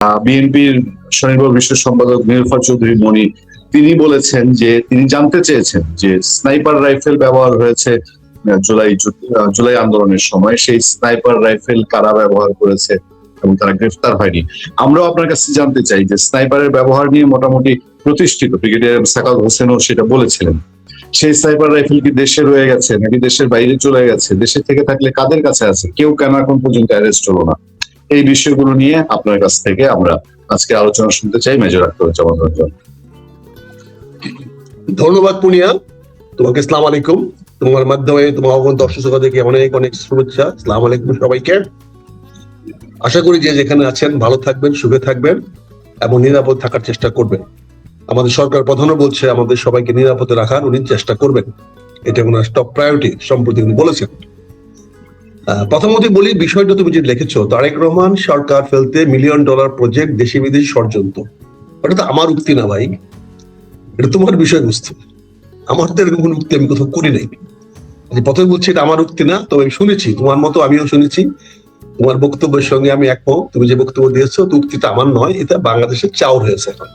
বিএনপির স্বনির্ভর বিশ্ব সম্পাদক নীলুফার চৌধুরী মনি তিনি বলেছেন যে তিনি জানতে চেয়েছেন যে স্নাইপার রাইফেল ব্যবহার হয়েছে জুলাই আন্দোলনের সময়, সেই স্নাইপার রাইফেল কারা ব্যবহার করেছে এবং তারা গ্রেফতার হয়নি। আমরাও আপনার কাছে জানতে চাই যে স্নাইপারের ব্যবহার নিয়ে মোটামুটি প্রতিষ্ঠিত ব্রিগেডিয়ার সাকাত হোসেনও সেটা বলেছিলেন। সেই স্নাইপার রাইফেল কি দেশে রয়ে গেছে নাকি দেশের বাইরে চলে গেছে? দেশে থেকে থাকলে কাদের কাছে আছে? কেউ কেন এখন পর্যন্ত অ্যারেস্ট হলো না? এই বিষয়গুলো নিয়ে আপনার কাছ থেকে আমরা আজকে আলোচনা শুনতে চাই মেজর আখতারুজ্জামান রঞ্জন। ধন্যবাদ পুনিয়া, তোমাকে আসসালামু আলাইকুম। তোমার মাধ্যমে তোমার দর্শক শ্রোতাদেরকে অনেক অনেক শুভেচ্ছা। আসসালামু আলাইকুম সবাইকে। আশা করি যে যেখানে আছেন ভালো থাকবেন, সুখে থাকবেন এবং নিরাপদ থাকার চেষ্টা করবেন। আমাদের সরকার প্রধানও বলছে আমাদের সবাইকে নিরাপদে রাখার উনি চেষ্টা করবেন, এটা ওনার টপ প্রায়োরিটি সম্প্রতি উনি বলেছেন। প্রথমত বলি, বিষয়টা তুমি যে লিখেছো, তারেক রহমান সরকার ফেলতে $1 মিলিয়ন প্রজেক্ট দেশি বিদেশি ষড়যন্ত্র, এটা তো আমার উক্তি না ভাই, এটা তোমার বিষয়বস্তু। আমার তো এরকম কোনো উক্তি আমি কোথাও করি নাই। প্রথমে বলছি এটা আমার উক্তি না, তবে আমি শুনেছি, তোমার মতো আমিও শুনেছি, তোমার বক্তব্যের সঙ্গে আমি একমত। তুমি যে বক্তব্য দিয়েছো তো উক্তিটা আমার নয়, এটা বাংলাদেশের চাউর হয়েছে। এখন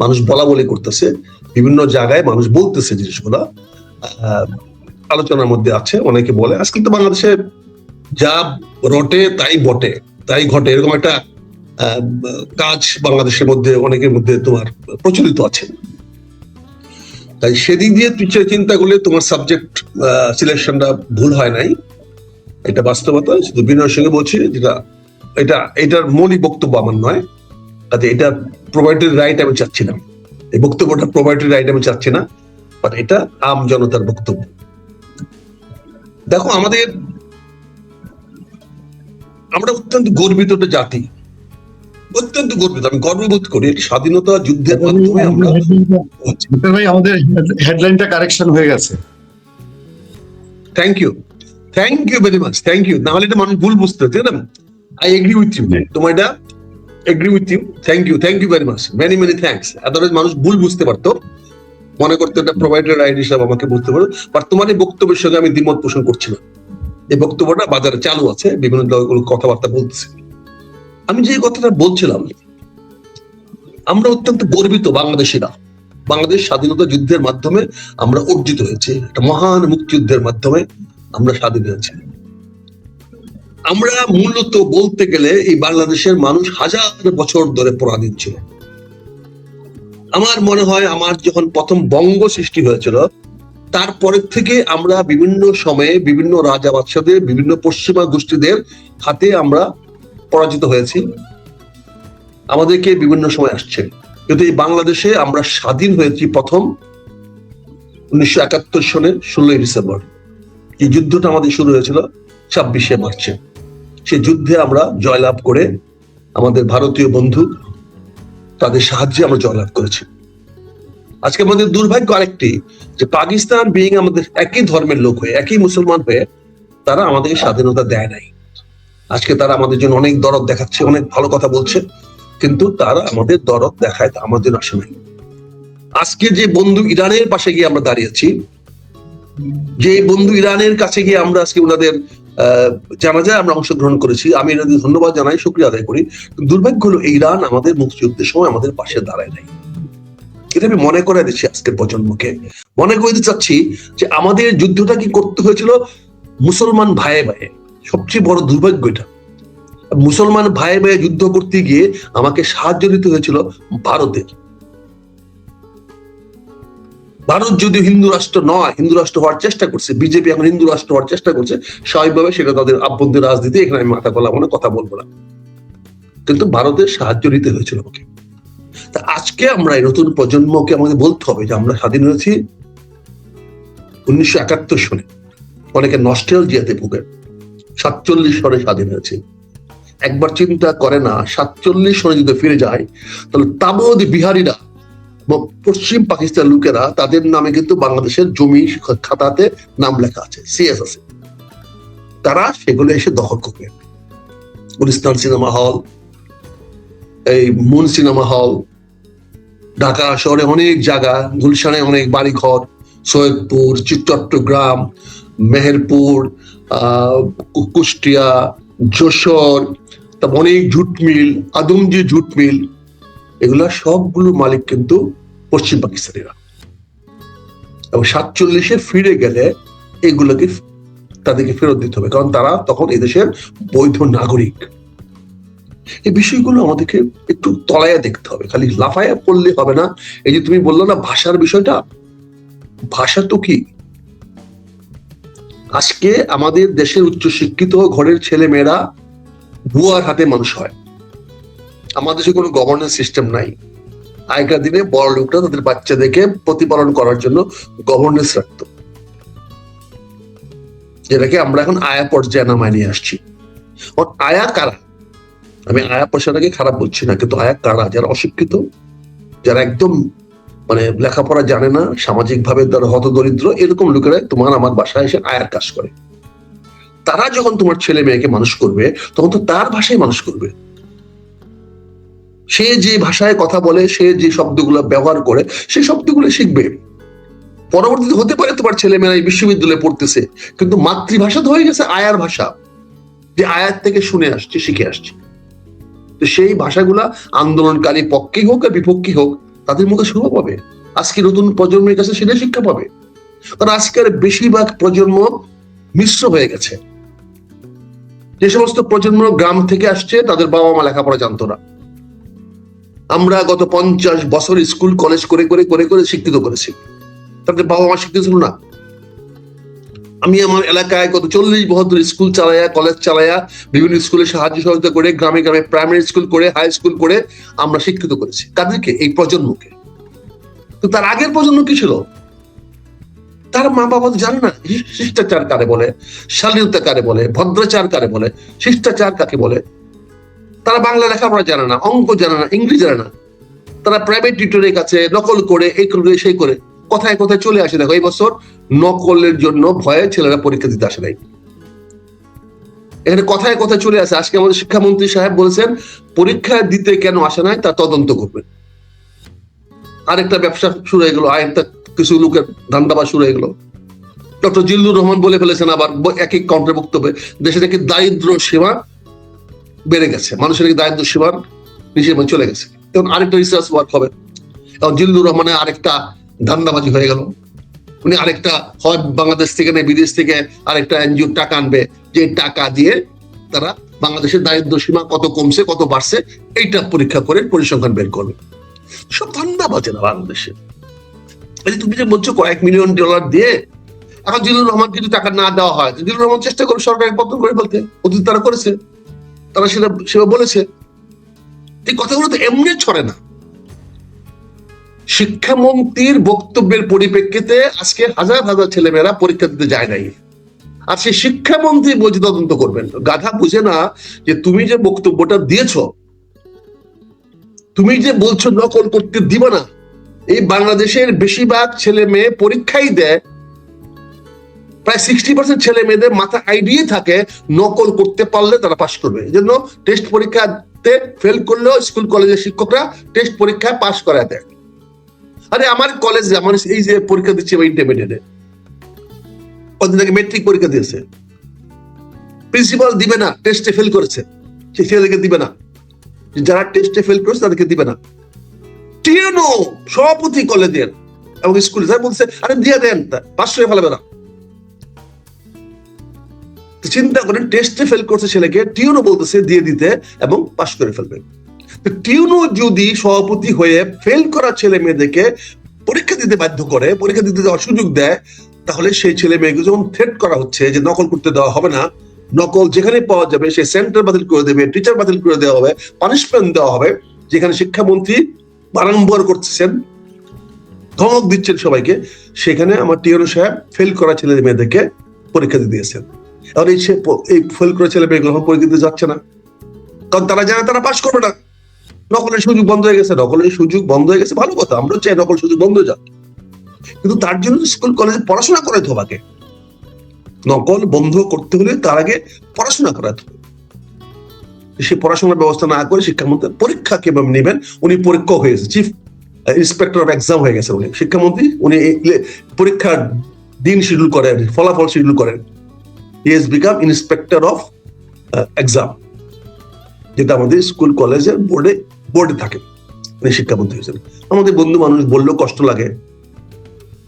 মানুষ বলা বলি করতেছে, বিভিন্ন জায়গায় মানুষ বলতেছে জিনিসগুলা, আলোচনার মধ্যে আছে। অনেকে বলে আজকাল তো বাংলাদেশে যা রটে তাই বটে, তাই ঘটে, এরকম একটা কাজ বাংলাদেশের মধ্যে অনেকের মধ্যে তোমার প্রচলিত আছে। তাই সেদিক দিয়ে তুই চিন্তা করলে তোমার সাবজেক্ট সিলেকশনটা ভুল হয় নাই, এটা বাস্তবতা। শুধু বিনয়ের সঙ্গে বলছি যেটা এটার মৌলিক বক্তব্য আমার নয়, কাজে এটা প্রোভাইডারি রাইট আমি চাচ্ছি না, এই বক্তব্যটা প্রোভাইডারি রাইট আমি চাচ্ছি না, বাট এটা আম জনতার বক্তব্য। দেখো, আমরা অত্যন্ত গর্বিত একটা জাতি, অত্যন্ত গর্বিত। আমি গর্ববোধ করি স্বাধীনতা যুদ্ধের মাধ্যমে আমরা। ভাই, আমাদের হেডলাইনটা কারেকশন হয়ে গেছে। Thank you very much, thank you. নাহলে এটা মানুষ ভুল বুঝতে হচ্ছে না। আই এগ্রি উইথ ইউ, তোমার এটা agree with you. Thank you very much, many thanks. Otherwise মানুষ ভুল বুঝতে পারতো, মনে করতো এটা প্রোভাইডার রাইট হিসাবে আমাকে বুঝতে পারো। বাট তোমার এই বক্তব্যের সঙ্গে আমি দ্বিমত পোষণ করছি না। এই বক্তব্যটা বাজারে চালু আছে, বিভিন্ন দলগুলো কথাবার্তা বলতেছে। আমি যে কথাটা বলছিলাম, আমরা অত্যন্ত গর্বিত বাংলাদেশিরা। বাংলাদেশ স্বাধীনতা যুদ্ধের মাধ্যমে আমরা অর্জিত হয়েছে, একটা মহান মুক্তিযুদ্ধের মাধ্যমে আমরা স্বাধীন হয়েছি। আমরা মূলত বলতে গেলে এই বাংলাদেশের মানুষ হাজার বছর ধরে পরাধীন ছিল। আমার মনে হয় আমার যখন প্রথম বঙ্গ সৃষ্টি হয়েছিল, তারপরের থেকে আমরা বিভিন্ন সময়ে বিভিন্ন রাজা বাদশাদের, বিভিন্ন পশ্চিমা গোষ্ঠীদের হাতে আমরা পরাজিত হয়েছি। আমাদেরকে বিভিন্ন সময় আসছে, কিন্তু এই বাংলাদেশে আমরা স্বাধীন হয়েছি প্রথম 1971 সনের 16 ডিসেম্বর। এই যুদ্ধটা আমাদের শুরু হয়েছিল 26শে মার্চে। সেই যুদ্ধে আমরা জয়লাভ করে, আমাদের ভারতীয় বন্ধু তাদের সাহায্যে আমরা জয়লাভ করেছি। আজকে আমাদের দুর্ভাগ্য আরেকটি, যে পাকিস্তান বিইং আমাদের একই ধর্মের লোক হয়ে, একই মুসলমান হয়ে, তারা আমাদেরকে স্বাধীনতা দেয় নাই। আজকে তারা আমাদের জন্য অনেক দরদ দেখাচ্ছে, অনেক ভালো কথা বলছে, কিন্তু তারা আমাদের দরদ দেখায় আমাদের আসে নাই। আজকে যে বন্ধু ইরানের পাশে গিয়ে আমরা দাঁড়িয়েছি, যে বন্ধু ইরানের কাছে গিয়ে আমরা আজকে ওনাদের জানাজায় আমরা অংশগ্রহণ করেছি, আমি এনাদের ধন্যবাদ জানাই, শুকরিয়া আদায় করি। দুর্ভাগ্য হলো ইরান আমাদের মুক্তিযুদ্ধের সময় আমাদের পাশে দাঁড়ায় নাই। এটা আমি মনে করে দিচ্ছি আজকের প্রজন্মকে, মনে করে দিতে চাচ্ছি যে আমাদের যুদ্ধটা কি করতে হয়েছিল মুসলমান ভাইয়ে ভাইয়ে। সবচেয়ে বড় দুর্ভাগ্য এটা, মুসলমান ভাইয়ে ভাইয়ে যুদ্ধ করতে গিয়ে আমাকে সাহায্য দিতে হয়েছিল ভারতের। ভারত যদি হিন্দু রাষ্ট্র নয়, হিন্দু রাষ্ট্র হওয়ার চেষ্টা করছে, বিজেপি এখন হিন্দু রাষ্ট্র হওয়ার চেষ্টা করছে, স্বাভাবিকভাবে সেটা তাদের আভ্যন্তরীণ রাজনীতি, এখানে আমি মাথা গলা মনে কথা বলবো না, কিন্তু ভারতের সাহায্য নিতে হয়েছিল আমাকে। তা আজকে আমরা এই নতুন প্রজন্মকে আমাদের বলতে হবে যে আমরা স্বাধীন হয়েছি 1971 সনে। অনেকে নস্টালজিয়াতে ভুগে, 47 সনে স্বাধীন হয়েছে। একবার চিন্তা করে না, 47 সনে যদি ফিরে যায়, তাহলে তাবদ বিহারীরা, পশ্চিম পাকিস্তান লোকেরা, তাদের নামে কিন্তু বাংলাদেশের জমি খাতাতে নাম লেখা আছে, সিএস আছে। তারা সেগুলো এসে দখল করবে। গুলিস্তান সিনেমা হল, এই মুন সিনেমা হল, ঢাকা শহরে অনেক জায়গা, গুলশানে অনেক বাড়িঘর, সৈয়দপুর, চট্টগ্রাম, মেহেরপুর, কুষ্টিয়া, যশোর, তারপর অনেক jute mill, Adamjee jute mill, এগুলা সবগুলো মালিক কিন্তু পশ্চিম পাকিস্তানিরা। এবং 47-এ ফিরে গেলে এগুলোকে তাদেরকে ফেরত দিতে হবে, কারণ তারা তখন এদেশের বৈধ নাগরিক। এই বিষয়গুলো আমাদেরকে একটু তলায়া দেখতে হবে, খালি লাফায়া পড়লে হবে না। এই যে তুমি বললো না ভাষার বিষয়টা, ভাষা তো কি, আজকে আমাদের দেশের উচ্চশিক্ষিত ঘরের ছেলে মেয়েরা বুয়ার হাতে মানুষ হয়। আমাদের দেশে কোনো গভর্নেন্স সিস্টেম নাই। আগেকার দিনে বড় লোকরা তাদের বাচ্চাদেরকে প্রতিপালন করার জন্য গভর্নেন্স রাখতো, যেটাকে আমরা এখন আয়া পর্যায়ে নামায় নিয়ে আসছি। আয়া কারা? আমি আয়া পয়সাটাকে খারাপ বলছি না, কিন্তু আয়া কারা? যারা অশিক্ষিত, যারা একদম মানে লেখাপড়া জানে না, সামাজিক ভাবে তারা হতদরিদ্র, এরকম লোকেরা তোমার আমার বাসায় এসে আয়ার কাজ করে। তারা যখন তোমার ছেলে মেয়েকে মানুষ করবে, তখন তো তার ভাষায় মানুষ করবে। সে যে ভাষায় কথা বলে, সে যে শব্দগুলো ব্যবহার করে, সেই শব্দগুলো শিখবে। পরবর্তীতে হতে পারে তোমার ছেলে মেয়েরা এই বিশ্ববিদ্যালয়ে পড়তেছে, কিন্তু মাতৃভাষা তো হয়ে গেছে আয়ার ভাষা, যে আয়ার থেকে শুনে আসছে, শিখে আসছে। তো সেই ভাষাগুলা আন্দোলনকারী পক্ষে হোক আর বিপক্ষে হোক, তাদের মুখে শোভা পাবে। আজকে নতুন প্রজন্মের কাছে সেটাই শিক্ষা পাবে। কারণ আজকের বেশিরভাগ প্রজন্ম মিশ্র হয়ে গেছে। যে সমস্ত প্রজন্ম গ্রাম থেকে আসছে, তাদের বাবা মা লেখাপড়া জানতো না। আমরা গত 50 বছর স্কুল কলেজ করে করে করে করে শিক্ষিত করেছি, তাদের বাবা মা শিক্ষিত ছিল না। আমি আমার এলাকায় গত 40 বছর স্কুল চালাইয়া, কলেজ চালাইয়া, বিভিন্ন স্কুলে সাহায্য সহযোগিতা করে, গ্রামে গ্রামে প্রাইমারি স্কুল করে, হাই স্কুল করে আমরা শিক্ষিত করেছি। কাদেরকে? এই প্রজন্মকে। তো তার আগের প্রজন্ম কি ছিল? তার মা বাবা তো জানে না শিষ্টাচার কারে বলে, শালীনতা কারে বলে, ভদ্রাচার কারে বলে, শিষ্টাচার কাকে বলে। তারা বাংলা লেখাপড়া জানে না, অঙ্ক জানে না, ইংরেজি জানে না। তারা প্রাইভেট টিউটরের কাছে নকল করে, এই করে সেই করে কথায় কথায় চলে আসে। দেখো এই বছর নকলের জন্য ভয়ে ছেলেরা পরীক্ষা দিতে আসে নাই। এখানে কথায় কথায় চলে আসে। আজকে আমাদের শিক্ষামন্ত্রী সাহেব বলেছেন পরীক্ষা দিতে কেন আসে নাই তা তদন্ত করবেন। আরেকটা ব্যবসা শুরু হয়ে গেল, আরেকটা কিছু লোকের ধান্দাবাজ শুরু হয়ে গেল। ডক্টর জিল্লুর রহমান বলে ফেলেছেন আবার এক এক কাউন্টার বক্তব্যে, দেশে নাকি দারিদ্র সীমা বেড়ে গেছে, মানুষের নাকি দারিদ্র সীমার নিচে চলে গেছে। এখন আরেকটা রিসার্চ ওয়ার্ক হবে। এখন জিল্লুর রহমানের আরেকটা ধান্দাবাজি হয়ে গেল। উনি আরেকটা হয় বাংলাদেশ থেকে না বিদেশ থেকে আরেকটা এনজিও টাকা আনবে, যে টাকা দিয়ে তারা বাংলাদেশের দারিদ্র সীমা কত কমছে কত বাড়ছে এইটা পরীক্ষা করে পরিসংখ্যান বের করবে। সব ধান্দাবাজি না বাংলাদেশে। তুমি যে বলছো কয়েক মিলিয়ন ডলার দিয়ে, এখন জিল্লুর রহমান কিছু টাকা না দেওয়া হয়, জিল্লুর রহমান চেষ্টা করে সরকারের পতন করে ফেলতে, অতীত তারা করেছে, তারা সেটা বলেছে। এই কথাগুলো তো এমনি ছড়ে না। শিক্ষামন্ত্রীর বক্তব্যের পরিপ্রেক্ষিতে আজকে হাজার হাজার ছেলেমেয়েরা পরীক্ষা দিতে যায় নাই। আর সেই শিক্ষামন্ত্রী বলছে তদন্ত করবেন। গাধা বুঝে না যে তুমি যে বক্তব্যটা দিয়েছ, তুমি যে বলছো নকল করতে দিবা না, এই বাংলাদেশের বেশিরভাগ ছেলে মেয়ে পরীক্ষাই দেয়, প্রায় 60% ছেলে মেয়েদের মাথা আইডিয়া থাকে নকল করতে পারলে তারা পাস করবে। এই জন্য টেস্ট পরীক্ষাতে ফেল করলেও স্কুল কলেজের শিক্ষকরা টেস্ট পরীক্ষায় পাস করায় দেয়। আরে আমার কলেজে আমার এই যে পরীক্ষা দিচ্ছে ইন্টারমিডিয়েটে, কদিন আগে মেট্রিক পরীক্ষা দিয়েছে, প্রিন্সিপাল দিবে না, টেস্টে ফেল করেছে সে ছেলেকে দিবে না, যারা টেস্টে ফেল করেছে তাদেরকে দিবে না। টিএনও সভাপতি কলেজের এবং স্কুলে স্যার বলছে আরে দিয়ে দেন, পাস হয়ে ফেলবে না। চিন্তা করেন, টেস্টে ফেল করছে ছেলেকে, টিউনও বলতেছে দিয়ে দিতে এবং পাস করে ফেলবে। টিউনও যদি সভাপতি হয়ে ফেল করা ছেলে মেয়েদেরকে পরীক্ষা দিতে বাধ্য করে, পরীক্ষা দিতে দেওয়ার সুযোগ দেয়, তাহলে সেই ছেলে মেয়েকে যখন থ্রেট করা হচ্ছে যে নকল করতে দেওয়া হবে না, নকল যেখানে পাওয়া যাবে সেই সেন্টার বাতিল করে দেবে, টিচার বাতিল করে দেওয়া হবে, পানিশমেন্ট দেওয়া হবে, যেখানে শিক্ষামন্ত্রী বারংবার করতেছেন, ধমক দিচ্ছেন সবাইকে, সেখানে আমার টিউনো সাহেব ফেল করা ছেলে মেয়েদেরকে পরীক্ষা দিতে দিয়েছেন। আর এই ফেল করে ছেলে মেয়েগুলো পরীক্ষা দিতে যাচ্ছে না, কারণ তারা জানে তারা পাস করবে না। নকলের সুযোগ বন্ধ হয়ে গেছে, নকলের সুযোগ বন্ধ হয়ে গেছে, ভালো কথা, আমরা চাই নকল সুযোগ বন্ধ হয়ে যাক, কিন্তু তার জন্য স্কুল কলেজে পড়াশোনা করাতে হবে। নকল বন্ধ করতে হলে তার আগে পড়াশোনা করাতে হবে। সে পড়াশোনার ব্যবস্থা না করে শিক্ষামন্ত্রী পরীক্ষা কিভাবে নেবেন, উনি পরীক্ষা হয়ে গেছে, চিফ ইন্সপেক্টর অফ এক্সাম হয়ে গেছে উনি শিক্ষামন্ত্রী। উনি পরীক্ষার দিন শিডিউল করেন, ফলাফল শিডিউল করেন। He has become inspector of exam. যেটা আমাদের স্কুল কলেজের বোর্ডে থাকে, উনি শিক্ষামন্ত্রী হয়েছেন। আমাদের বন্ধু মানুষ বললেও কষ্ট লাগে,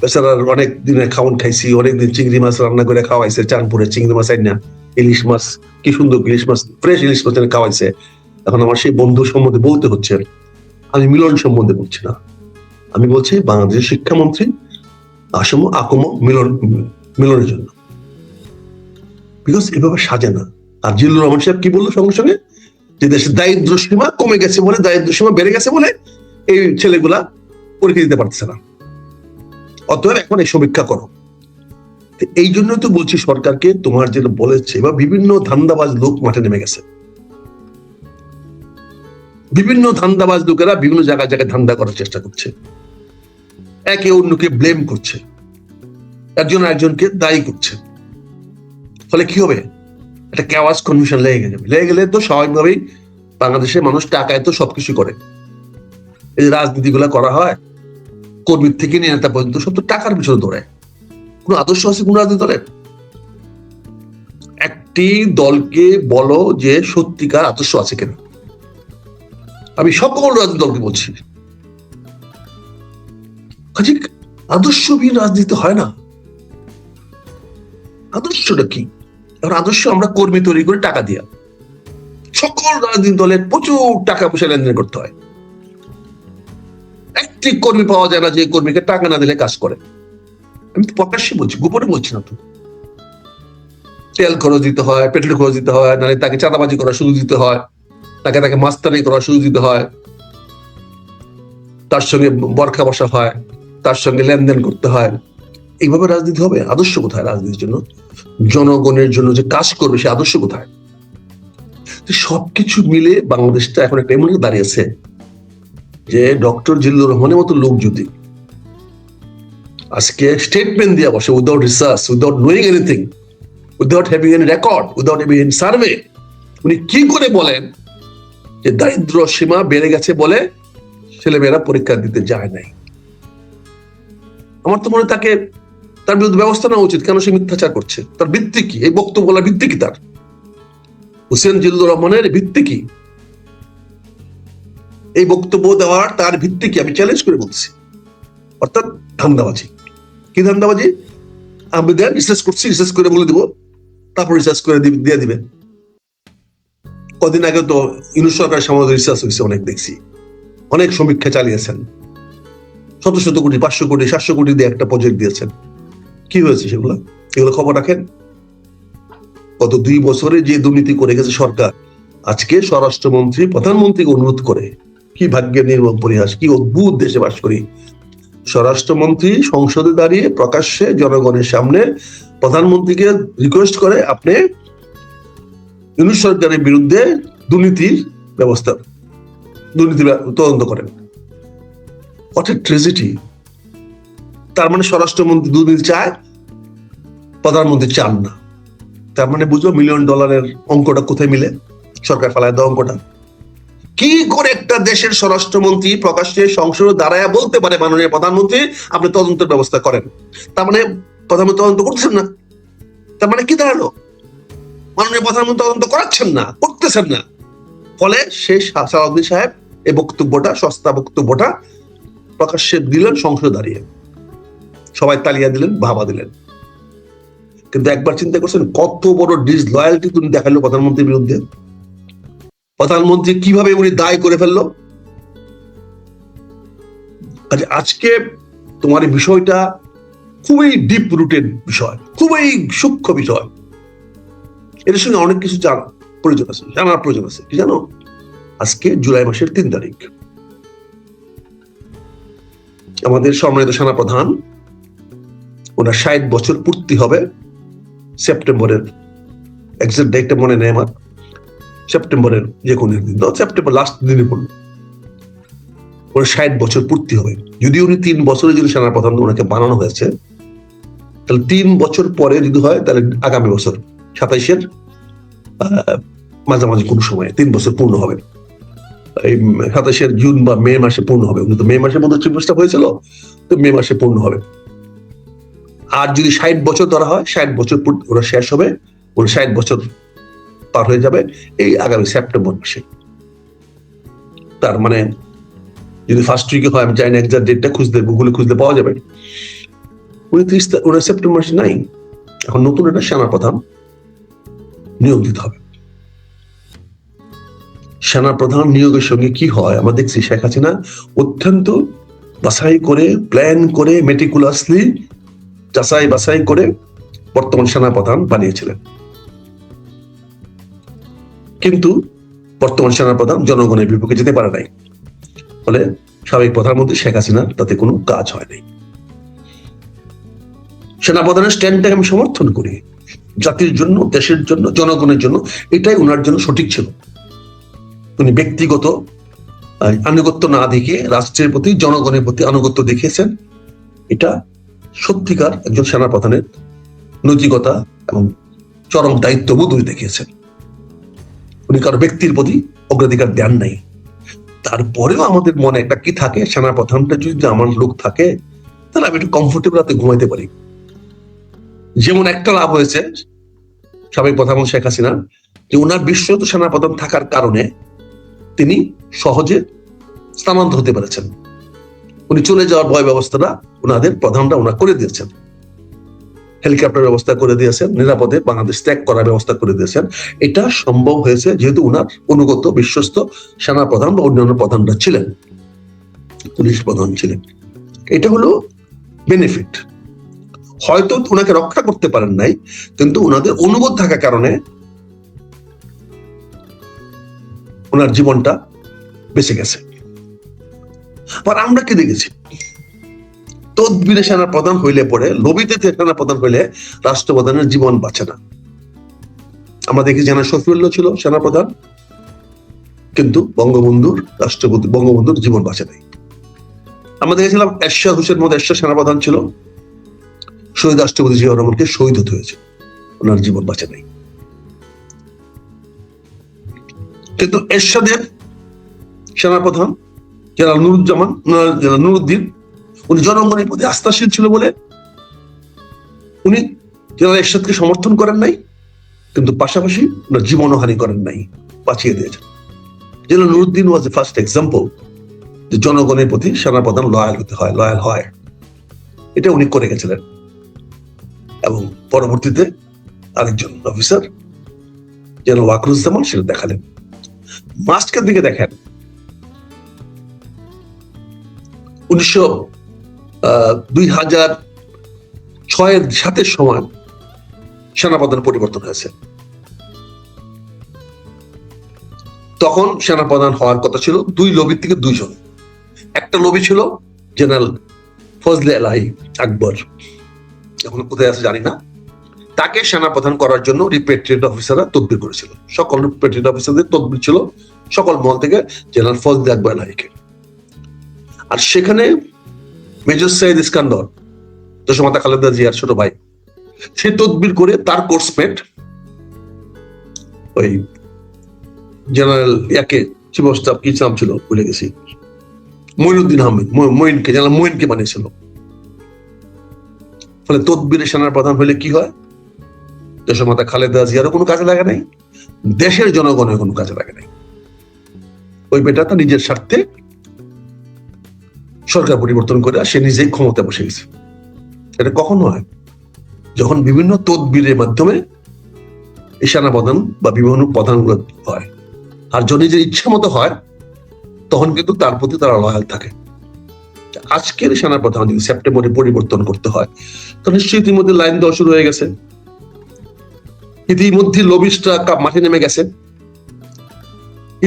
বেচারার অনেক দিনের খাওয়ান খাইছি, অনেকদিন চিংড়ি মাছ রান্না করে খাওয়াইছে, চাঁদপুরে চিংড়ি মাছ না, ইলিশ মাছ, কি সুন্দর ইলিশ মাছ, ফ্রেশ ইলিশ মাছ খাওয়াইছে। এখন আমার সেই বন্ধু সম্বন্ধে বলতে হচ্ছে, আমি মিলন সম্বন্ধে বলছি না, আমি বলছি বাংলাদেশের শিক্ষামন্ত্রী আসম আকম মিলনের জন্য, বিকজ এভাবে সাজে না। আর জিল্লুর রহমান সাহেব কি বললো সঙ্গে সঙ্গে, যে দেশের দারিদ্র সীমা কমে গেছে বলে, দারিদ্র সীমা বেড়ে গেছে বলে এই ছেলেগুলা পরীক্ষা দিতে পারতেছে না, অতএব এখন এই সমীক্ষা করো। এই জন্য তো বলছি সরকারকে, তোমার যেটা বলেছে, বা বিভিন্ন ধান্দাবাজ লোক মাঠে নেমে গেছে, বিভিন্ন ধান্দাবাজ লোকেরা বিভিন্ন জায়গায় জায়গায় ধান্দা করার চেষ্টা করছে, একে অন্যকে ব্লেম করছে, একজন একজনকে দায়ী করছে। ফলে কি হবে, একটা ক্যাওয়াস কনফিউশন লেগে যাবে। লেগে গেলে তো স্বাভাবিকভাবেই বাংলাদেশের মানুষ টাকায় তো সবকিছু করে, এই যে রাজনীতিগুলা করা হয়, কর্মীর থেকে নিয়ে নেতা পর্যন্ত সব তো টাকার পিছনে দৌড়ায়। কোন আদর্শ আছে কোন রাজনীতি দলের? একটি দলকে বলো যে সত্যিকার আদর্শ আছে কেন। আমি সকল রাজনৈতিক দলকে বলছি, আদর্শহীন রাজনীতি হয় না। আদর্শটা কি? আদর্শ আমরা কর্মী তৈরি করে টাকা দিয়া, সকল রাজনৈতিক দলের প্রচুর টাকা পয়সা লেনদেন করতে হয়, একটি কর্মী পাওয়া যায় না যে কর্মীকে টাকা না দিলে কাজ করে। আমি তো প্রকাশ্যে বলছি, গোপনে বলছি না তো। তেল খরচ দিতে হয়, পেট্রোল খরচ দিতে হয়, নাহলে তাকে চাঁদাবাজি করার সুযোগ দিতে হয়, তাকে মাস্তানি করার সুযোগ দিতে হয়, তার সঙ্গে বরখা বসা হয়, তার সঙ্গে লেনদেন করতে হয়। এইভাবে রাজনীতি হবে? আদর্শ কোথায় রাজনীতির জন্য? জনগণের জন্য যে কাজ করবে সে আদর্শ কোথায়? সবকিছু মিলে বাংলাদেশটা এখন একটা এমন দাঁড়িয়েছে যে ডক্টর জিল্লুর রহমানের মতো লোক যদি আজকে স্টেটমেন্ট দিয়ে বসে, without research, without knowing anything, without having any record, without having any survey, উনি কি করে বলেন যে দারিদ্র সীমা বেড়ে গেছে বলে ছেলেমেয়েরা পরীক্ষা দিতে যায় নাই? আমার তো মনে তাকে, তার বিরুদ্ধে ব্যবস্থা নেওয়া উচিত। কেন সে মিথ্যাচার করছে? তার ভিত্তি কি? এই বক্তব্য বলার ভিত্তি কি? তার হোসেন জিল্লুর রহমানের ভিত্তি কি? এই বক্তব্য দেওয়ার তার ভিত্তি কি? আমি চ্যালেঞ্জ করে বলছি। অর্থাৎ ধান্দাবাজি। কি ধান্দাবাজি? আমি দেন রিসার্চ করছি, রিসার্চ করে বলে দিব, তারপর রিসার্চ করে দিয়ে দিবেন। কদিন আগে তো ইউনুস সরকার সামনে রিসার্চ হয়েছে, অনেক দেখছি, অনেক সমীক্ষা চালিয়েছেন, শত শত কোটি, 500 কোটি, 700 কোটি দিয়ে একটা প্রজেক্ট দিয়েছেন। কি হয়েছে সেগুলো? এগুলো খবর রাখেন? গত 2 বছরে যে দুর্নীতি করে গেছে সরকার, আজকে স্বরাষ্ট্রমন্ত্রী প্রধানমন্ত্রীকে অনুরোধ করে, কি ভাগ্যের নির্মম পরিহাস, কি অদ্ভুত দেশে বাস করি। স্বরাষ্ট্রমন্ত্রী সংসদে দাঁড়িয়ে প্রকাশ্যে জনগণের সামনে প্রধানমন্ত্রীকে রিকোয়েস্ট করে, আপনি ইউনুস সরকারের বিরুদ্ধে দুর্নীতির তদন্ত করেন। What a tragedy! তার মানে স্বরাষ্ট্রমন্ত্রী দুর্নীতি চায়, প্রধানমন্ত্রী চান না। তার মানে বুঝবো $1 মিলিয়ন অঙ্কটা কোথায় মিলে, সরকার ফেলায় দেওয়া অঙ্কটা। কি করে একটা দেশের স্বরাষ্ট্রমন্ত্রী প্রকাশ্যে সংসদে দাঁড়ায় বলতে পারে, মাননীয় প্রধানমন্ত্রী আপনি তদন্তের ব্যবস্থা করেন? তার মানে প্রধানমন্ত্রী তদন্ত করতেছেন না। তার মানে কি দাঁড়ালো? মাননীয় প্রধানমন্ত্রী তদন্ত করাচ্ছেন না, করতেছেন না। ফলে সেই সালাউদ্দিন সাহেব এই বক্তব্যটা, সস্তা বক্তব্যটা প্রকাশ্যে দিলেন সংসদে দাঁড়িয়ে, সবাই তালিয়া দিলেন, বাহবা দিলেন। কিন্তু একবার চিন্তা করছেন কত বড় ডিসলয়ালিটি তুমি দেখালো প্রধানমন্ত্রীর বিরুদ্ধে? প্রধানমন্ত্রী কিভাবে উনি দায় করে ফেললো? আজকে তোমার এই বিষয়টা খুবই ডিপ রুটেড বিষয়, খুবই সূক্ষ্ম বিষয়। এর সঙ্গে অনেক কিছু জানার প্রয়োজন আছে। কি জানো? আজকে জুলাই মাসের 3 তারিখ আমাদের সম্মানিত সেনাপ্রধান, ওনার 60 বছর পূর্তি হবে সেপ্টেম্বরের, এক্সাক্ট ডেটটা মনে নেই আমার, সেপ্টেম্বরের যে কোনো দিন, সেপ্টেম্বর লাস্ট দিনে পড়লো ওনার 60 বছর পূর্তি হবে। যদি উনি 3 বছরের জন্য সেনাপ্রধান ওনাকে বানানো হয়েছে, তাহলে 3 বছর পরে যদি হয়, তাহলে আগামী বছর 27-এর মাঝামাঝি কোন সময় 3 বছর পূর্ণ হবে। এই 27-এর জুন বা মে মাসে পূর্ণ হবে। উনি তো মে মাসের মধ্যে চিফ মিনিস্টার হয়েছিল, তো মে মাসে পূর্ণ হবে। আর যদি 60 বছর ধরা হয়, 60 বছর ওরা শেষ হবে, ওরা 60 বছর পার হয়ে যাবে এই আগামী সেপ্টেম্বর মাসে। তার মানে যদি ফার্স্ট উইকে হয়, আমি জানি না এক্সাক্ট ডেটটা, গুগলে খুঁজলে পাওয়া যাবে। 29 সেপ্টেম্বর মাসে নাই। এখন নতুন একটা সেনাপ্রধান নিয়োগ দিতে হবে। সেনাপ্রধান নিয়োগের সঙ্গে কি হয় আমরা দেখছি, শেখ হাসিনা অত্যন্ত বাছাই করে, প্ল্যান করে, মেটিকুলাসলি যাচাই বাছাই করে বর্তমান সেনাপ্রধান বানিয়েছিলেন। কিন্তু বর্তমান সেনাপ্রধান জনগণের বিপক্ষে যেতে পারে নাই, ফলে সাবেক প্রধানমন্ত্রী শেখ হাসিনার তাতে কোনো কাজ হয় নাই। সেনাপ্রধানের স্ট্যান্ডটাকে আমি সমর্থন করি, জাতির জন্য, দেশের জন্য, জনগণের জন্য এটাই ওনার জন্য সঠিক ছিল। উনি ব্যক্তিগত আনুগত্য না দেখিয়ে রাষ্ট্রের প্রতি, জনগণের প্রতি আনুগত্য দেখিয়েছেন। এটা সত্যিকার একজন সেনাপ্রধানের নৈতিকতা এবং চরম দায়িত্ববোধ উনি দেখিয়েছেন। উনি কারো ব্যক্তির প্রতি অগ্রাধিকার দেন নাই। তারপরেও আমাদের মনে একটা কি থাকে, সেনাপ্রধানটা যদি আমার লোক থাকে তাহলে আমি একটু কমফোর্টেবল রাতে ঘুমাইতে পারি। যেমন একটা লাভ হয়েছে সাবেক প্রধানমন্ত্রী শেখ হাসিনা, যে ওনার বিশ্বস্ত সেনাপ্রধান থাকার কারণে তিনি সহজে স্থানান্তর হতে পেরেছেন। উনি চলে যাওয়ার ভয় ব্যবস্থাটা ওনাদের প্রধানরা ওনার করে দিয়েছেন। হেলিকপ্টার ব্যবস্থা করে দিয়েছেন, নিরাপদে বাংলাদেশ ত্যাগ করার ব্যবস্থা করে দিয়েছেন। এটা সম্ভব হয়েছে যেহেতু ওনার অনুগত বিশ্বস্ত সেনাপ্রধান বা অন্যান্য প্রধানরা ছিলেন, পুলিশ প্রধান ছিলেন। এটা হলো বেনিফিট। হয়তো ওনাকে রক্ষা করতে পারেন নাই, কিন্তু ওনাদের অনুগত থাকার কারণে ওনার জীবনটা বেঁচে গেছে। আর আমরা কি দেখেছি, তদবিরে সেনাপ্রধান হইলে পরে, লবিতে সেনাপ্রধান হইলে রাষ্ট্রপ্রধানের জীবন বাঁচে না। আমরা দেখি জেনারেল শফিউল্লাহ ছিল সেনাপ্রধান, কিন্তু বঙ্গবন্ধুর রাষ্ট্রপতি বঙ্গবন্ধুর জীবন বাঁচে নাই। আমরা দেখেছিলাম এরশাদ হোসেন মোহাম্মদ এরশাদ সেনাপ্রধান ছিল, শহীদ রাষ্ট্রপতি জিয়াউর রহমানকে শহীদ হতে হয়েছে, ওনার জীবন বাঁচে নাই। কিন্তু এরশাদের সেনাপ্রধান জেনারেল নুরুদ্দিন, উনি জনগণের প্রতি আস্থাশীল ছিল বলে উনি জেনারেল এরশাদকে সমর্থন করেন নাই, কিন্তু পাশাপাশি ওনার জীবনহানি করেন নাই, বাঁচিয়ে দিয়েছেন। General Nuruddin was the first example যে জনগণের প্রতি সেনাপ্রধান লয়াল হতে হয়, লয়াল হয়। এটা উনি করে গেছিলেন। এবং পরবর্তীতে আরেকজন অফিসার জেনারেল ওয়াকরুজ্জামান সেটা দেখালেন। মাস্কের দিকে দেখেন, 2006-7 সময় সেনাপ্রধান পরিবর্তন হয়েছে। তখন সেনাপ্রধান হওয়ার কথা ছিল 2 লবির থেকে 2 জন। একটা লবি ছিল জেনারেল ফজলে এলাহি আকবর, এখন কোথায় আছে জানি না। তাকে সেনাপ্রধান করার জন্য রিপেট্রিয়েট অফিসাররা তদবির করেছিল। সকল রিপেট্রিয়েট অফিসারদের তদবির ছিল সকল মহল থেকে জেনারেল ফজলে আকবর এলাহিকে। আর সেখানে মেজর সৈয়দ ইস্কান্দর, দেশমাতা খালেদা জিয়ার ছোট ভাই, সে তদবির করে তার কোর্সমেট ওই জেনারেল চিফ অফ স্টাফ কি নাম ছিল ভুলে গেছি, মঈনুদ্দিন আহমেদ, জেনারেল মঈনকে বানিয়েছিল। ফলে তদবিরে সেনার প্রধান হলে কি হয়, দেশমাতা খালেদা জিয়ারও কোনো কাজে লাগে নাই, দেশের জনগণের কোনো কাজে লাগে নাই। ওই বেটাটা নিজের স্বার্থে সরকার পরিবর্তন করে সে নিজেই ক্ষমতা বসে গেছে। এটা কখন হয়, যখন বিভিন্ন তদবিরের মাধ্যমে এই সেনাপ্রধান বা বিভিন্ন প্রধানগুলো হয়। আর যদি যে ইচ্ছা মতো হয় তখন কিন্তু তার প্রতি তারা লয়াল থাকে। আজকের সেনাপ্রধান যদি সেপ্টেম্বরে পরিবর্তন করতে হয় তো নিশ্চয়ই ইতিমধ্যে লাইন দেওয়া শুরু হয়ে গেছে, ইতিমধ্যে লবিস্টরা মাঠে নেমে গেছে,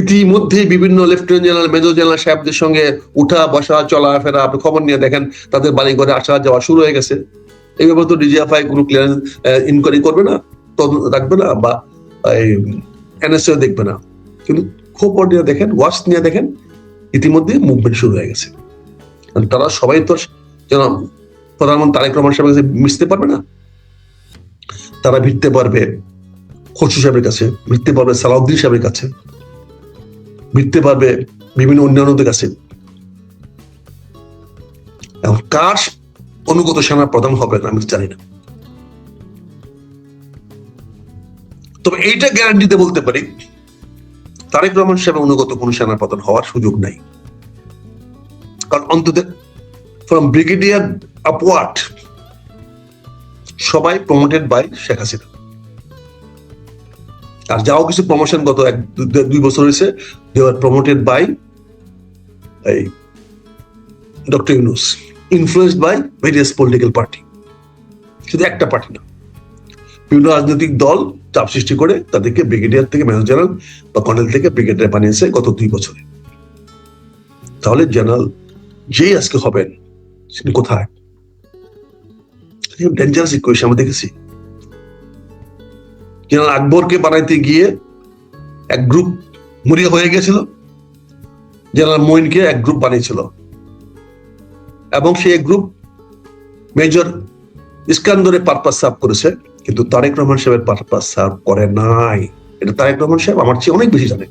ইতিমধ্যে বিভিন্ন লেফটেন্যান্ট জেনারেল, মেজর জেনারেল সাহেবদের সঙ্গে উঠা বসা চলাফেরা, আপনি খবর নিয়ে দেখেন তাদের বাড়ি ঘরে আসা যাওয়া শুরু হয়ে গেছে। এই ব্যাপারে তো ডিজিএফআই কোনো ক্লিয়ারেন্স ইনকোয়ারি করবে না, তদন্ত রাখবে না, বা এনএসএ দেখবে না, কিন্তু খবর নিয়ে দেখেন, ওয়াচ নিয়ে দেখেন, ইতিমধ্যে মুভমেন্ট শুরু হয়ে গেছে। তারা সবাই তো যেন প্রধানমন্ত্রী তারেক রহমান সাহেবের কাছে মিশতে পারবে না, তারা ভিড়তে পারবে খসরু সাহেবের কাছে, ভিড়তে পারবে সালাউদ্দিন সাহেবের কাছে, ভিড়তে পারবে বিভিন্ন অন্যান্যদের কাছে। এখন কার অনুগত সেনা প্রধান হবে না আমি জানি না, তবে এইটা গ্যারান্টিতে বলতে পারি তারেক রহমান সাহেবের অনুগত কোন সেনাপতন হওয়ার সুযোগ নাই, কারণ অন্তত ফ্রম ব্রিগেডিয়ার আপওয়ার্ড সবাই প্রমোটেড বাই শেখ হাসিনা। আর যাও কিছু প্রমোশন গত 1-2 বছর হয়েছে, they are promoted by doctor Yunus, influenced by various political party. শুধু একটা পার্টি না, বিভিন্ন রাজনৈতিক দল চাপ সৃষ্টি করে তাদেরকে ব্রিগেডিয়ার থেকে মেজর জেনারেল বা কর্নেল থেকে ব্রিগেডিয়ার বানিয়েছে গত 2 বছরে। তাহলে জেনারেল যেই আজকে হবেন সেটা কোথায়? ডেঞ্জারাস ইকুয়েশন আমরা দেখেছি। জেনারেল আকবরকে বানাইতে গিয়ে এক গ্রুপ মরিয়া হয়ে গেছিল, জেনারেল মঈনকে এক গ্রুপ বানিয়েছিল, এবং সেই গ্রুপ মেজর ইস্কান্দরের পারপাস সার্ভ করেছে, কিন্তু তারেক রহমান সাহেবের পারপাস সার্ভ করে নাই। এটা তারেক রহমান সাহেব আমার চেয়ে অনেক বেশি জানে,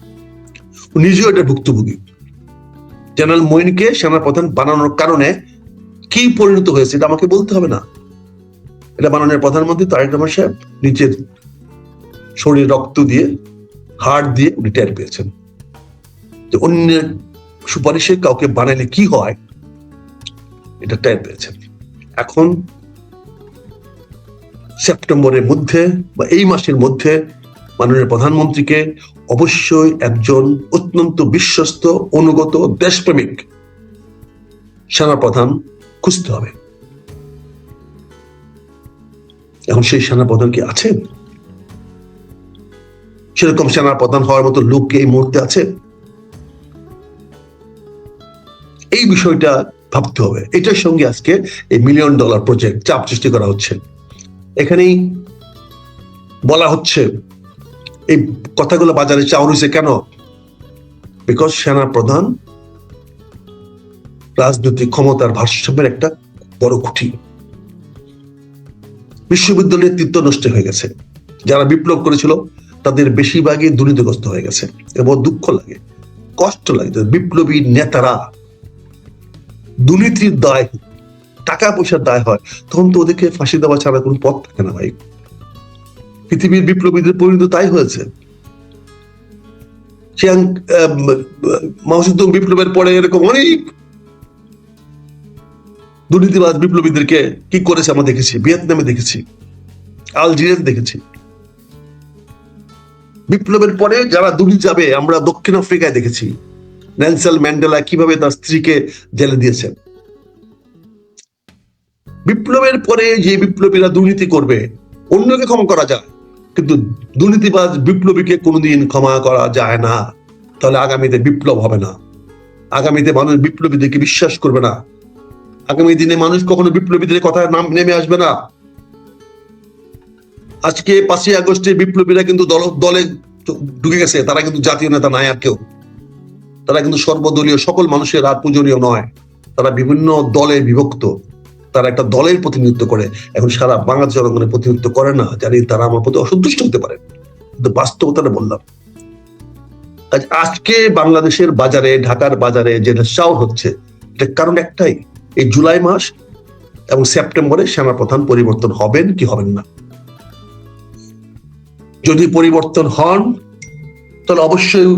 নিজেও এটা ভুক্তভোগী। জেনারেল মঈনকে সেনাপ্রধান বানানোর কারণে কি পরিণত হয়েছে এটা আমাকে বলতে হবে না। এটা বানানোর প্রধানমন্ত্রী তারেক রহমান সাহেব নিজের শরীর রক্ত দিয়ে, হাড় দিয়ে উনি টের পেয়েছেন যে অন্যের সুপারিশে কাউকে বানাইলে কি হয়, এটা টের পেয়েছেন। এখন সেপ্টেম্বরের মধ্যে বা এই মাসের মধ্যে মাননীয় প্রধানমন্ত্রীকে অবশ্যই একজন অত্যন্ত বিশ্বস্ত, অনুগত, দেশপ্রেমিক সেনাপ্রধান খুঁজতে হবে। এখন সেই সেনাপ্রধান কি আছেন? সেরকম সেনাপ্রধান হওয়ার মতো লোক কি এই মুহূর্তে আছে? এই বিষয়টা ভাবতে হবে। এটার সঙ্গে আজকে এই $1 মিলিয়ন প্রজেক্ট চাপ সৃষ্টি করা হচ্ছে। এখানেই বলা হচ্ছে এই কথাগুলো বাজারে চাউর হয়েছে কেন? বিকজ সেনাপ্রধান রাজনৈতিক ক্ষমতার ভারসাম্যের একটা বড় খুঁটি। বিশ্ববিদ্যালয়ের নেতৃত্ব নষ্ট হয়ে গেছে, যারা বিপ্লব করেছিল তাদের বেশিরভাগই দুর্নীতিগ্রস্ত হয়ে গেছে, এবং দুঃখ লাগে, কষ্ট লাগে। বিপ্লবী নেতারা দুর্নীতির দায়, টাকা পয়সার দায় হয়, তখন তো ওদেরকে ফাঁসি দেওয়া ছাড়া কোনো পথ থাকে না ভাই। পৃথিবীর বিপ্লবীদের পরিণত তাই হয়েছে। মাও সেতুং বিপ্লবের পরে এরকম অনেক দুর্নীতিবাজ বিপ্লবীদেরকে কি করেছে আমরা দেখেছি, ভিয়েতনামে দেখেছি, আলজেরিয়াতে দেখেছি। বিপ্লবের পরে যারা দুর্নীতি যাবে আমরা দক্ষিণ আফ্রিকায় দেখেছি, নেলসন ম্যান্ডেলা কিভাবে তার স্ত্রীকে জেলে দিয়েছেন। বিপ্লবের পরে যে বিপ্লবীরা দুর্নীতি করবে অন্যকে ক্ষমা করা যায়, কিন্তু দুর্নীতিবাজ বিপ্লবীকে কোনোদিন ক্ষমা করা যায় না। তাহলে আগামীতে বিপ্লব হবে না, আগামীতে মানুষ বিপ্লবীদেরকে বিশ্বাস করবে না, আগামী দিনে মানুষ কখনো বিপ্লবীদের কথায় নাম নেমে আসবে না। আজকে 5ই আগস্টে বিপ্লবীরা কিন্তু দলে ঢুকে গেছে, তারা কিন্তু জাতীয় নেতা নাই আর কেউ, তারা কিন্তু সর্বদলীয় সকল মানুষের আর পূজনীয় নয়, তারা বিভিন্ন দলে বিভক্ত, তারা একটা দলের প্রতিনিধিত্ব করে। এখন সারা বাংলাদেশ জনগণের প্রতিনিধিত্ব করে না, জানি তারা আমার প্রতি অসন্তুষ্ট হতে পারে, কিন্তু বাস্তবতাটা বললাম। আজকে বাংলাদেশের বাজারে, ঢাকার বাজারে যে শাওর হচ্ছে, এটার কারণ একটাই, এই জুলাই মাস এবং সেপ্টেম্বরে সেনাপ্রধান পরিবর্তন হবেন কি হবেন না। যদি পরিবর্তন হন তাহলে অবশ্যই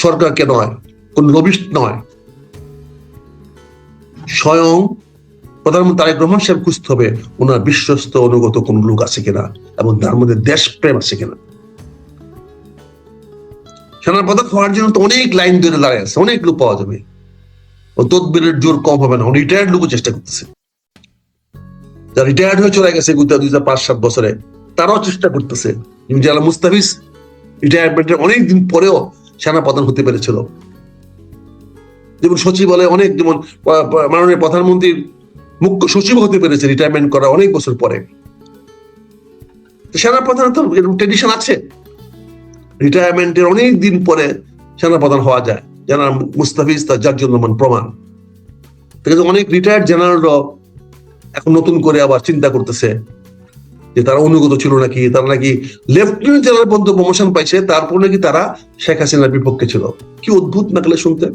সরকারকে নয়, কোন লবিস্ট নয়, স্বয়ং প্রধানমন্ত্রী তারেক রহমান সাহেব খুঁজতে হবে ওনার বিশ্বস্ত, অনুগত কোন লোক আছে কিনা, এবং তার মধ্যে দেশপ্রেম আছে কিনা। সেনাপ্রধান হওয়ার জন্য তো অনেক লাইন ধরে দাঁড়ায় আছে, অনেক লোক পাওয়া যাবে, ও তদবিরের জোর কম হবে না। রিটায়ার্ড লোকও চেষ্টা করতেছে, যারা রিটায়ার্ড হয়ে চলে গেছে 2005-7 বছরে, তারাও চেষ্টা করতেছে। জেনারেল মুস্তাফিজ রিটায়ারমেন্টের অনেকদিন পরেও সেনাপ্রধান হতে পেরেছিল, যেমন সচিবালয়ে অনেক, যেমন মাননীয় প্রধানমন্ত্রীর মুখ্য সচিব হতে পেরেছে রিটায়ারমেন্ট করা অনেক বছর পরে। সেনাপ্রধান তো এরকম ট্রেডিশন আছে, রিটায়ারমেন্টের অনেক দিন পরে সেনাপ্রধান হওয়া যায়। জেনারেল মুস্তাফিজ তার জার্জল্যমান প্রমাণ। অনেক রিটায়ার্ড জেনারেলরাও এখন নতুন করে আবার চিন্তা করতেছে যে তারা অনুগত ছিল নাকি, তারা নাকি লেফটেন্যান্ট জেনারেল পর্যন্ত প্রমোশন পাইছে, তারপর নাকি তারা শেখ হাসিনার বিপক্ষে ছিল। কি অদ্ভুত না গেলে শুনতে।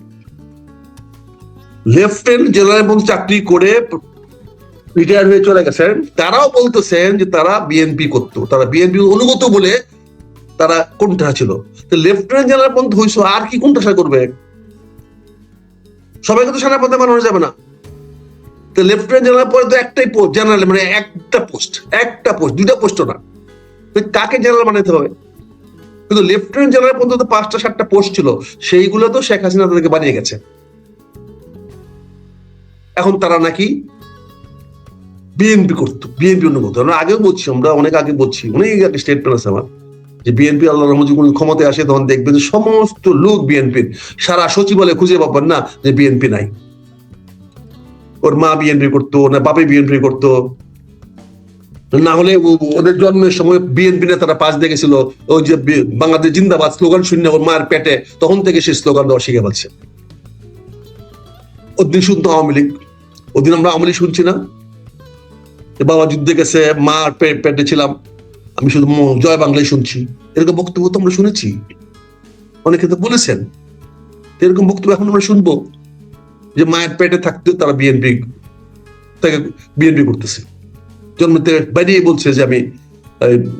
লেফটেন্যান্ট জেনারেল পর্যন্ত চাকরি করে রিটায়ার হয়ে চলে গেছেন, তারাও বলতেছেন যে তারা বিএনপি করতো, তারা বিএনপি অনুগত বলে তারা কোনটা ছিল। লেফটেন্যান্ট জেনারেল পর্যন্ত হইছো, আর কি কোনটা করবে? সবাইকে তো সেনাপতি বানানো যাবে না। তো লেফটেন্যান্ট জেনারেল পরে তো একটাই পোস্ট, জেনারেল মানে একটা পোস্ট, দুইটা পোস্টও না, কাকে জেনারেল বানাইতে হবে? কিন্তু লেফটেন্যান্ট জেনারেল পর্যন্ত 5টা-7টা পোস্ট ছিল, সেইগুলো তো শেখ হাসিনা তাদেরকে বানিয়ে গেছে। এখন তারা নাকি বিএনপি করতো, বিএনপি অনুগত। আমরা আগেও বলছি, আমরা অনেক আগে বলছি, অনেক আগে স্টেটমেন্ট আছে আমার, যে বিএনপি আল্লাহ রহমত যখন ক্ষমতায় আসে তখন দেখবেন যে সমস্ত লোক বিএনপির, সারা সচিবালয়ে খুঁজে পাবেন না যে বিএনপি নাই। ওর মা বিএনপি করতো, না বাপে বিএনপি করতো, না হলে ওদের জন্মের সময় বিএনপি নেতারা পাশ দিয়ে গেছিল, ওই যে বাংলাদেশ জিন্দাবাদ স্লোগান শুনে ওর মায়ের পেটে, তখন থেকে সে স্লোগান দেওয়া শিখে ফেলছে। ওদিন শুনতো আওয়ামী লীগ, ওদিন আমরা আওয়ামী লীগ শুনছি না, বাবা যুদ্ধে গেছে, মা পেটে ছিলাম, আমি শুধু জয় বাংলায় শুনছি, এরকম বক্তব্য তো আমরা শুনেছি, অনেকে তো বলেছেন। এরকম বক্তব্য এখন আমরা শুনবো যে মায়ের পেটে থাকতে তারা বিএনপি করতেছে, জন্মতে বাইরে বলছে যে আমি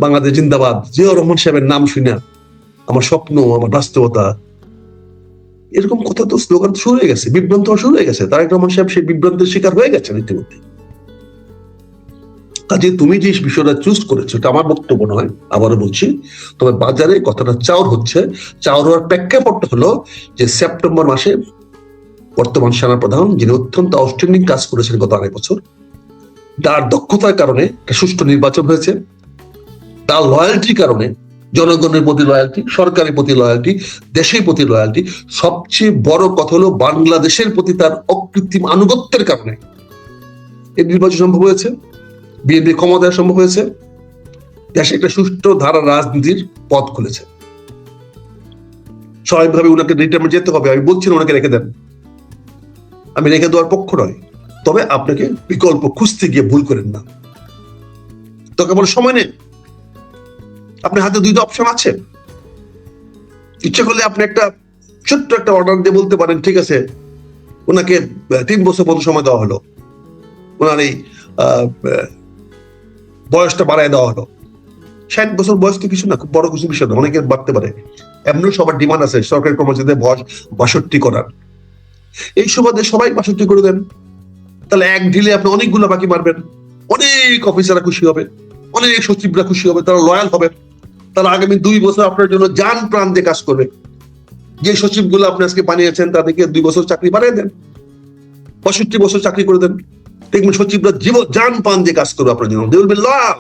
বাংলাদেশ জিন্দাবাদ, জিয়াউর রহমান সাহেবের নাম শুনে আমার স্বপ্ন, আমার বাস্তবতা, এরকম কথা তো স্লোগান শুরু হয়ে গেছে, বিভ্রান্ত শুরু হয়ে গেছে। তারেক রহমান সাহেব সেই বিভ্রান্তের শিকার হয়ে গেছেন ইতিমধ্যে। কাজে তুমি যে বিষয়টা চুজ করেছো, এটা আমার বক্তব্য নয়, আবারও বলছি। তবে বাজারে কথাটা চাউর হচ্ছে, চাউর হওয়ার প্রেক্ষাপটটা হলো যে সেপ্টেম্বর মাসে বর্তমান সেনাপ্রধান, যিনি অত্যন্ত আউটস্ট্যান্ডিং কাজ করেছেন গত 2.5 বছর, তার দক্ষতার কারণে একটা সুষ্ঠু নির্বাচন হয়েছে, তার লয়্যালটির কারণে, জনগণের প্রতি লয়্যালটি, সরকারের প্রতি লয়্যালটি, দেশের প্রতি লয়্যালটি, সবচেয়ে বড় কথা হলো বাংলাদেশের প্রতি তার অকৃত্রিম আনুগত্যের কারণে এই নির্বাচন সম্ভব হয়েছে, বিএনপি ক্ষমতায় সম্ভব হয়েছে, দেশে একটা সুষ্ঠু ধারা রাজনীতির পথ খুলেছে। স্বাভাবিকভাবে ওনাকে রিটায়ারমেন্ট যেতে হবে, আমি বলছি না ওনাকে রেখে দেন, আমি রেখে দেওয়ার পক্ষ নয়, তবে আপনাকে বিকল্প খুঁজতে গিয়ে ভুল করেন না। তো কেবল সময় নেই, আপনার হাতে 2টা অপশন আছে। ইচ্ছে করলে আপনি একটা ছোট্ট একটা অর্ডার দিয়ে বলতে পারেন, ঠিক আছে ওনাকে 3 বছর পর্যন্ত সময় দেওয়া হলো, ওনার এই বয়সটা বাড়ায় দেওয়া হলো। 60 বছর বয়স তো কিছু না, খুব বড় কিছু বিষয় না, অনেকের বাড়তে পারে। এমনিও সবার ডিমান্ড আছে সরকারি কর্মচারীদের বয়স 62 করার, এই সুবাদে সবাই 62 করে দেন, তাহলে এক ঢিলে আপনি অনেকগুলো বাকি মারবেন, অনেক অফিসাররা খুশি হবে, অনেক সচিবরা খুশি হবে, তারা লয়াল হবে, তারা আগামী 2 বছর আপনার জন্য জান প্রাণ দিয়ে কাজ করবে। যে সচিবগুলো আপনি আজকে বানিয়েছেন তাদেরকে 2 বছর চাকরি বাড়িয়ে দেন, 65 বছর চাকরি করে দেন, দেখবেন সচিবরা জান প্রাণ দিয়ে কাজ করবে আপনার জন্য, দে উইল বি লয়াল।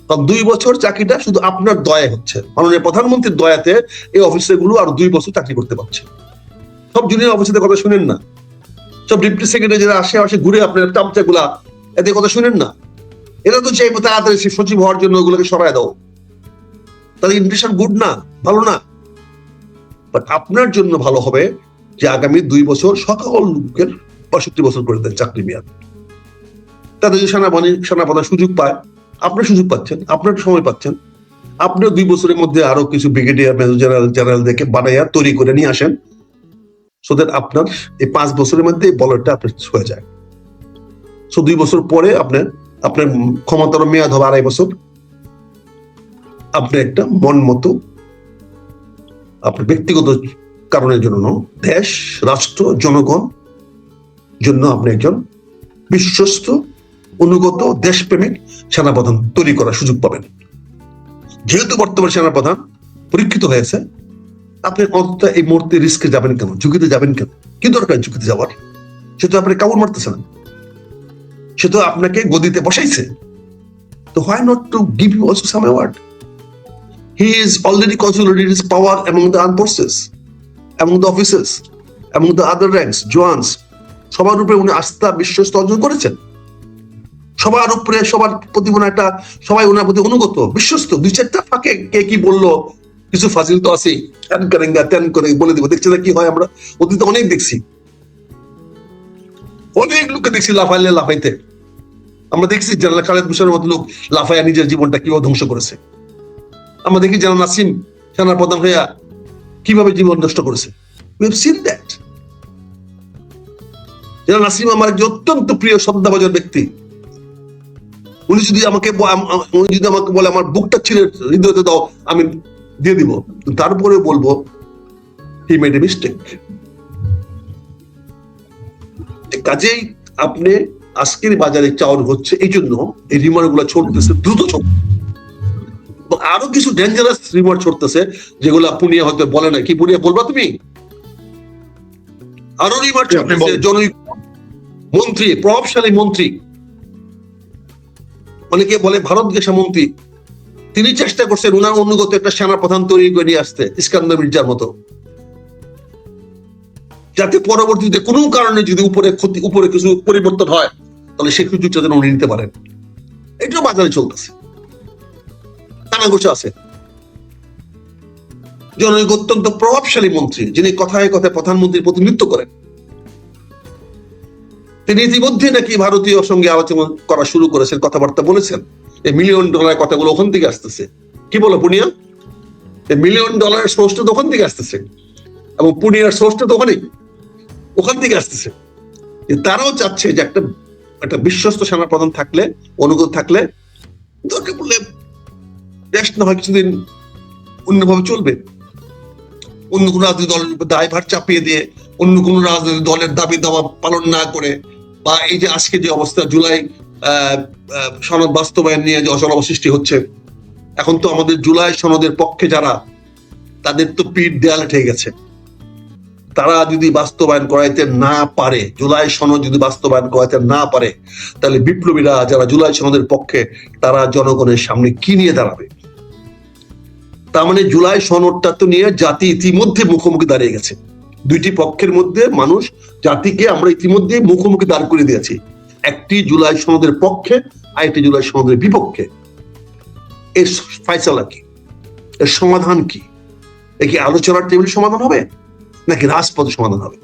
কারণ 2 বছর চাকরিটা শুধু আপনার দয়া হচ্ছে, মাননীয় প্রধানমন্ত্রীর দয়াতে এই অফিসারগুলো আরো 2 বছর চাকরি করতে পারছে। সব জুনিয়র অফিসারদের কথা শুনেন না, সব ডিপ্টি সেক্রেটারি যারা আশেপাশে ঘুরে আপনার চামচা গুলা, এদের কথা শুনেন না, এরা তো চাইবো তাড়াতাড়ি সচিব হওয়ার জন্য ওগুলোকে সরায় দাও, তাদের ইমপ্রেশন গুড না, ভালো না। বাট আপনার জন্য ভালো হবে যে আগামী 2 বছর সকল লোকের 65 বছর করে দেন চাকরি মেয়াদ, তাদের যে সেনাপ্রধান সুযোগ পায়, আপনার সুযোগ পাচ্ছেন, আপনার সময় পাচ্ছেন, আপনিও 2 বছরের মধ্যে আরো কিছু ব্রিগেডিয়ার, মেজর জেনারেল দেখে বানাইয়া তৈরি করে নিয়ে আসেন, সো দ্যাট আপনার এই 5 বছরের মধ্যে বলরটা আপনার হয়ে যায়। সো 2 বছর পরে আপনার ক্ষমতার মেয়াদ হবে 2.5 বছর, আপনি একটা মন মতো, আপনার ব্যক্তিগত কারণের জন্য, দেশ, রাষ্ট্র, জনগণ জন্য আপনি একজন বিশ্বস্ত, অনুগত, দেশপ্রেমিক সেনাপ্রধান তৈরি করার সুযোগ পাবেন। যেহেতু বর্তমান সেনাপ্রধান পরীক্ষিত হয়েছে, আপনি অন্তত এই মুহূর্তে রিস্কে যাবেন কেন, ঝুঁকিতে যাবেন কেন? কি দরকার ঝুঁকিতে যাওয়ার? সে তো আপনি কাবুল মারতেছে না, সে তো আপনাকে গদিতে বসাইছে, তো why not to give you also some award? He is already consolidated his power among the armed forces, among the officers, among the other ranks, jawans, সবার উপরে উনি আস্থা, বিশ্বস্ত অর্জন করেছেন, সবার উপরে, সবার প্রতি একটা, সবাই ওনার প্রতি অনুগত, বিশ্বস্ত। 2-4টা ফাঁকে কে কি বললো, কিছু ফাজিল তো আছেই, ত্যান করে বলে দিব, দেখছি না কি হয়, আমরা অতীতে অনেক দেখছি, অনেক লোককে দেখছি লাফাইতে। আমরা দেখছি জেনারেল খালেদ হোসেনের মতো লোক লাফাইয়া নিজের জীবনটা কিভাবে ধ্বংস করেছে। আমরা দেখি জেনারেল নাসিম সেনাপ্রধান হইয়া কিভাবে জীবন নষ্ট করেছে। We have seen that. General Nasim আমার একজন অত্যন্ত প্রিয় শ্রদ্ধাভাজন ব্যক্তি, উনি যদি আমাকে বলে আমার বুকটা ছিঁড়ে হৃদয়তে দাও, আমি দিয়ে দিব, তারপরে বলবো হি মেড এ মিস্টেক। কাজেই আপনি আজকের বাজারে চাউল হচ্ছে এই জন্য এই রিমার গুলা ছড়তেছে, দ্রুত ছড়ছে। আরো কিছু ডেঞ্জারাস রিমার ছড়তেছে যেগুলো পুনিয়া হয়তো বলে না। কি পুনিয়া বলবা তুমি? আরো রিমার ছড়তেছে, জনৈক মন্ত্রী, প্রভাবশালী মন্ত্রী, অনেকে বলে ভারত গেসা মন্ত্রী, তিনি চেষ্টা করছেন উনার অনুগত একটা সেনা প্রধান তৈরি করে নিয়ে আসতে, ইস্কান্দার মির্জার মতো, যাতে পরবর্তীতে কোনো কারণে যদি উপরে কিছু পরিবর্তন হয় তাহলে সে সুযোগটা যেন উনি নিতে পারেন। এটাও বাজারে চলতেছে, কানাঘুষা আছে। জনৈক অত্যন্ত প্রভাবশালী মন্ত্রী, যিনি কথায় কথায় প্রধানমন্ত্রীর প্রতিনিধিত্ব করেন, তিনি ইতিমধ্যে নাকি ভারতীয় সঙ্গে আলোচনা করা শুরু করেছেন, কথাবার্তা বলেছেন। এই $1 মিলিয়ন কথাগুলো ওখান থেকে আসতেছে। কি বলো পুনিয়া? এই $1 মিলিয়ন সোর্সটা তো ওখান থেকে আসতেছে, এবং পুনিয়ার সোর্সটা তো ওখান থেকে আসতেছে। তারাও চাচ্ছে যে একটা বিশ্বস্ত সেনা প্রধান থাকলে, অনুগত থাকলে, দরকার পড়লে দেশ না হয় কিছুদিন অন্যভাবে চলবে। অন্য কোন রাজনৈতিক দলের উপর দায়ভার চাপিয়ে দিয়ে, অন্য কোন রাজনৈতিক দলের দাবি দাওয়া পালন না করে, বা এই যে আজকে যে অবস্থা, জুলাই সনদ বাস্তবায়ন নিয়ে যে অচল সৃষ্টি হচ্ছে, এখন তো আমাদের জুলাই সনদের পক্ষে যারা, তাদের তো পিঠ দেয়ালে ঠেকে গেছে। তারা যদি বাস্তবায়ন করাইতে না পারে, জুলাই সনদ যদি বাস্তবায়ন করাইতে না পারে, তাহলে বিপ্লবীরা যারা জুলাই সনদের পক্ষে, তারা জনগণের সামনে কি নিয়ে দাঁড়াবে? তার মানে জুলাই সনদটা তো নিয়ে জাতি ইতিমধ্যে মুখোমুখি দাঁড়িয়ে গেছে। দুইটি পক্ষের মধ্যে মানুষ, জাতিকে আমরা ইতিমধ্যে মুখোমুখি দাঁড় করে দিয়েছি, একটি জুলাই সনদের পক্ষে, আরেকটি জুলাই সনদের বিপক্ষে। এর ফায়সালা কি? এর সমাধান কি? এ কি আলোচনার টেবিলে সমাধান হবে, নাকি রাজপথে সমাধান হবে?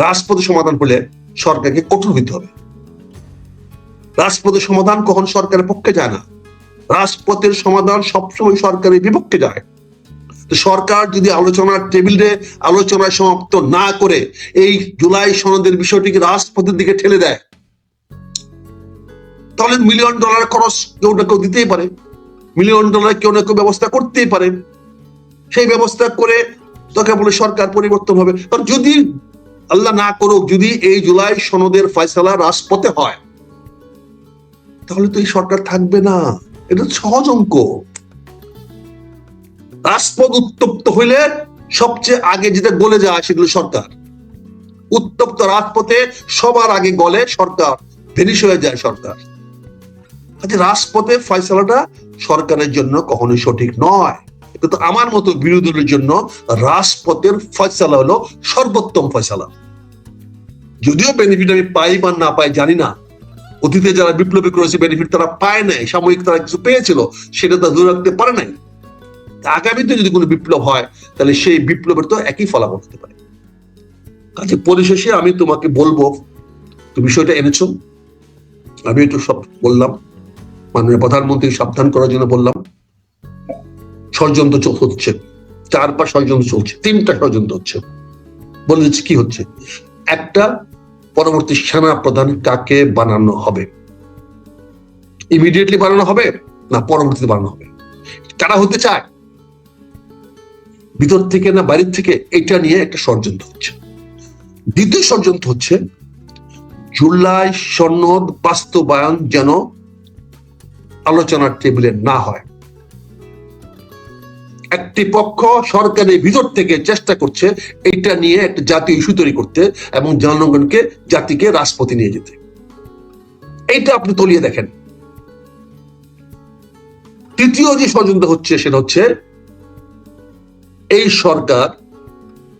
রাজপথে সমাধান হলে সরকারকে কঠোর হইতে হবে। রাজপথের সমাধান কখন সরকারের পক্ষে যায় না, রাজপথের সমাধান সবসময় সরকারের বিপক্ষে যায়। সরকার যদি আলোচনার টেবিলে আলোচনায় সমাপ্ত না করে এই জুলাই সনদের বিষয়টিকে রাজপথের দিকে ঠেলে দেয়, তাহলে $1 মিলিয়ন খরচ কেউ না কেউ দিতেই পারে, $1 মিলিয়ন কেউ না কেউ ব্যবস্থা করতেই পারে। সেই ব্যবস্থা করে তোকে বলে সরকার পরিবর্তন হবে। কারণ যদি আল্লাহ না করুক, যদি এই জুলাই সনদের ফয়সালা রাজপথে হয়, তাহলে তো এই সরকার থাকবে না। এটা সহজ অঙ্ক। রাজপথ উত্তপ্ত হইলে সবচেয়ে আগে যেটা গলে যায় সেগুলো সরকার। উত্তপ্ত রাজপথে সবার আগে গলে সরকার, ভেনিশ হয়ে যায় সরকার। আচ্ছা, রাজপথে ফয়সালাটা সরকারের জন্য কখনোই সঠিক নয়, কিন্তু আমার মতো বিরোধীদের জন্য রাজপথের ফয়সালা হলো সর্বোত্তম ফয়সালা। যদিও বেনিফিট আমি পাই বা না পাই জানি না, অতীতে যারা বিপ্লবী করেছে বেনিফিট তারা পায় নাই, সাময়িক তারা কিছু পেয়েছিল, সেটা তো দূরে রাখতে পারে নাই। আগামীতে যদি কোনো বিপ্লব হয়, তাহলে সেই বিপ্লবের তো একই ফলাফল হতে পারে। কাজে পরিশেষে আমি তোমাকে বলবো, তুমি বিষয়টা এনেছো, আমি একটু সব বললাম, মাননীয় প্রধানমন্ত্রী সাবধান করার জন্য বললাম। ষড়যন্ত্র হচ্ছে, 4-5 ষড়যন্ত্র চলছে, 3টা ষড়যন্ত্র হচ্ছে। বলে দিচ্ছি কি হচ্ছে। একটা, পরবর্তী সেনা প্রধান কাকে বানানো হবে, ইমিডিয়েটলি বানানো হবে না পরবর্তীতে বানানো হবে, কারা হতে চায়, ভিতর থেকে না বাইরের থেকে, এটা নিয়ে একটা ষড়যন্ত্র হচ্ছে। দ্বিতীয় ষড়যন্ত্র হচ্ছে জুলাই সনদ বাস্তবায়ন যেন আলোচনার টেবিলে না হয়। একটি পক্ষ সরকারের ভিতর থেকে চেষ্টা করছে এটা নিয়ে একটা জাতীয় ইস্যু তৈরি করতে এবং জনগণকে, জাতিকে রাজপথে নিয়ে যেতে। এইটা আপনি তলিয়ে দেখেন। তৃতীয় যে ষড়যন্ত্র হচ্ছে সেটা হচ্ছে এই সরকার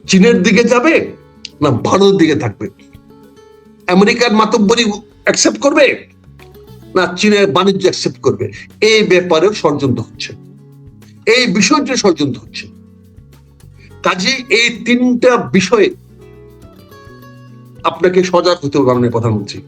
চীনের দিকে যাবে না ভারতের দিকে থাকবে, আমেরিকার মাতব্বরি অ্যাকসেপ্ট করবে না চীনের বাণিজ্য অ্যাকসেপ্ট করবে। এই ব্যাপারেও ষড়যন্ত্র হচ্ছে, এই বিষয়টি ষড়যন্ত্র হচ্ছে। কাজে এই 3টা বিষয়ে আপনাকে সজাগ হতে হবে মাননীয় প্রধানমন্ত্রী।